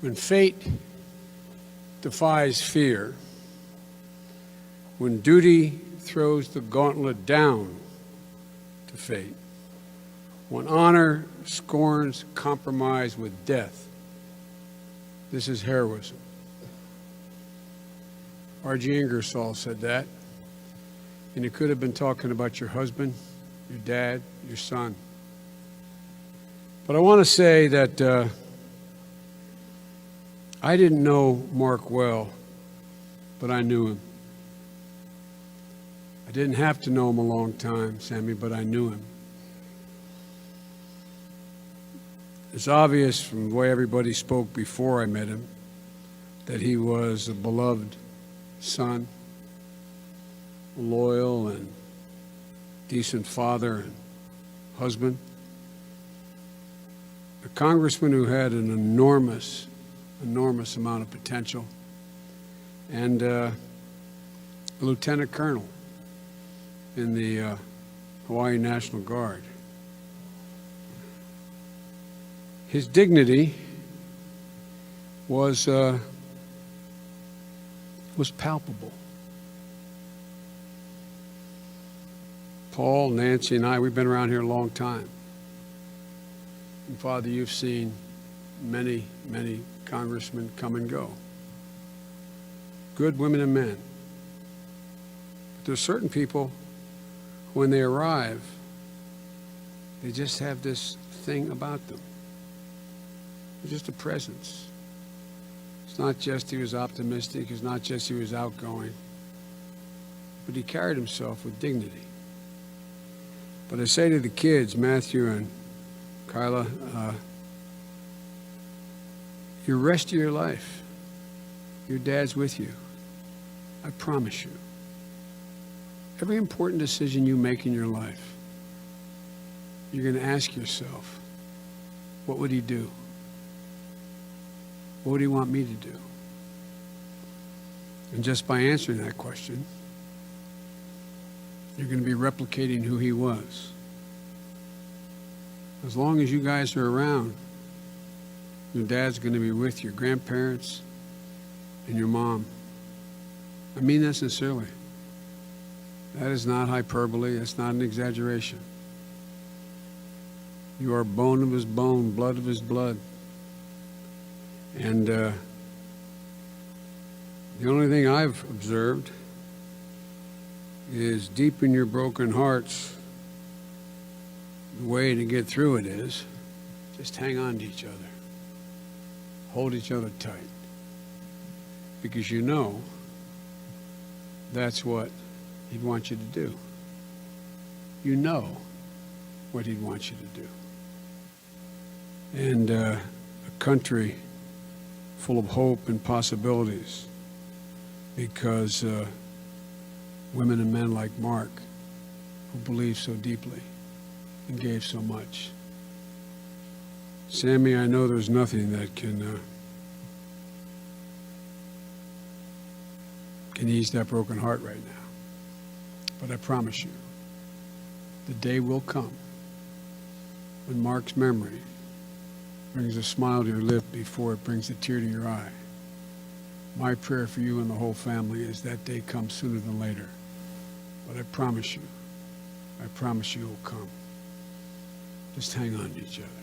When fate defies fear, when duty throws the gauntlet down to fate, when honor scorns compromise with death, this is heroism. R.G. Ingersoll said that, and he could have been talking about your husband, your dad, your son. But I want to say that I didn't know Mark well, but I knew him. I didn't have to know him a long time, Sammy, but I knew him. It's obvious from the way everybody spoke before I met him that he was a beloved son, a loyal and decent father and husband, a congressman who had an enormous amount of potential, and a lieutenant colonel in the Hawaii National Guard. His dignity was palpable. Paul, Nancy, and I, we've been around here a long time. And Father, you've seen many congressmen come and go. Good women and men. But there's certain people, when they arrive, they just have this thing about them. It's just a presence. It's not just he was optimistic, it's not just he was outgoing, but he carried himself with dignity. But I say to the kids, Matthew and Kyla, your rest of your life, your dad's with you. I promise you. Every important decision you make in your life, you're going to ask yourself, what would he do? What would he want me to do? And just by answering that question, you're going to be replicating who he was. As long as you guys are around, your dad's going to be with your grandparents and your mom. I mean that sincerely. That is not hyperbole. That's not an exaggeration. You are bone of his bone, blood of his blood. And the only thing I've observed is deep in your broken hearts, the way to get through it is just hang on to each other. Hold each other tight. Because you know that's what he'd want you to do. You know what he'd want you to do. And a country full of hope and possibilities, because women and men like Mark, who believed so deeply and gave so much. Sammy, I know there's nothing that can ease that broken heart right now. But I promise you, the day will come when Mark's memory brings a smile to your lip before it brings a tear to your eye. My prayer for you and the whole family is that day comes sooner than later. But I promise you it will come. Just hang on to each other.